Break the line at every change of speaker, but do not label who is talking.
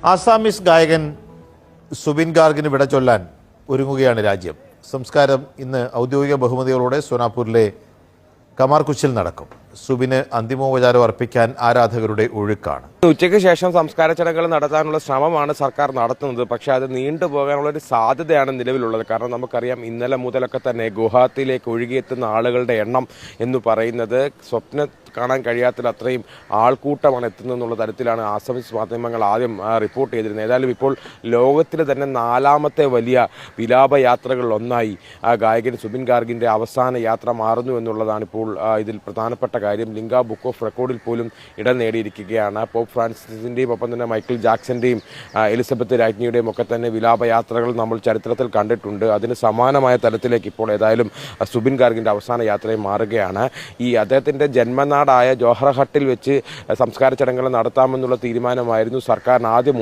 Assamese ഗായകൻ സുബിൻ ഗാർഗിന് വിട ചൊല്ലാൻ ഒരുങ്ങുകയാണ് രാജ്യം. സംസ്കാരം ഇന്ന് ഔദ്യോഗിക ബഹുമതികളോടെ സോനാപൂരിലെ കമാർകുച്ചിൽ നടക്കും. സുബിന് അന്തിമോപചാരം അർപ്പിക്കാൻ ആരാധകരുടെ ഒഴുക്കാണ്.
ഉച്ചയ്ക്ക് ശേഷം സംസ്കാര ചടങ്ങുകൾ നടത്താനുള്ള ശ്രമമാണ് സർക്കാർ നടത്തുന്നത്. പക്ഷേ അത് നീണ്ടുപോകാനുള്ള ഒരു സാധ്യതയാണ് നിലവിലുള്ളത്. കാരണം നമുക്കറിയാം, ഇന്നലെ മുതലൊക്കെ തന്നെ ഗുവാഹത്തിയിലേക്ക് ഒഴുകിയെത്തുന്ന ആളുകളുടെ എണ്ണം എന്ന് പറയുന്നത് സ്വപ്നം കാണാൻ കഴിയാത്തതിലത്രയും ആൾക്കൂട്ടമാണ് എത്തുന്നതെന്നുള്ള തരത്തിലാണ് ആസാമീസ് മാധ്യമങ്ങൾ ആദ്യം റിപ്പോർട്ട് ചെയ്തിരുന്നത്. ഏതായാലും ഇപ്പോൾ ലോകത്തിലെ തന്നെ 4ാമത്തെ വലിയ വിലാപയാത്രകളിൽ ഒന്നായി ഗായകൻ സുബിൻ ഗാർഗിൻ്റെ അവസാന യാത്ര മാറുന്നു എന്നുള്ളതാണ് ഇപ്പോൾ ഇതിൽ പ്രധാനപ്പെട്ട കാര്യം. ലിംഗ ബുക്ക് ഓഫ് റെക്കോർഡിൽ പോലും ഇടം നേടിയിരിക്കുകയാണ്. പോപ്പ് ഫ്രാൻസിസിൻ്റെയും ഒപ്പം തന്നെ മൈക്കിൾ ജാക്സന്റെയും എലിസബത്ത് രാജ്ഞിയുടെയും ഒക്കെ തന്നെ വിലാപയാത്രകൾ നമ്മൾ ചരിത്രത്തിൽ കണ്ടിട്ടുണ്ട്. അതിന് സമാനമായ തലത്തിലേക്ക് ഇപ്പോൾ ഏതായാലും സുബിൻ ഗാർഗിൻ്റെ അവസാന യാത്രയും മാറുകയാണ്. ഈ അദ്ദേഹത്തിൻ്റെ ജന്മനാടായ ജോഹർഹട്ടിൽ വെച്ച് സംസ്കാര ചടങ്ങുകൾ നടത്താമെന്നുള്ള തീരുമാനമായിരുന്നു സർക്കാരിന് ആദ്യം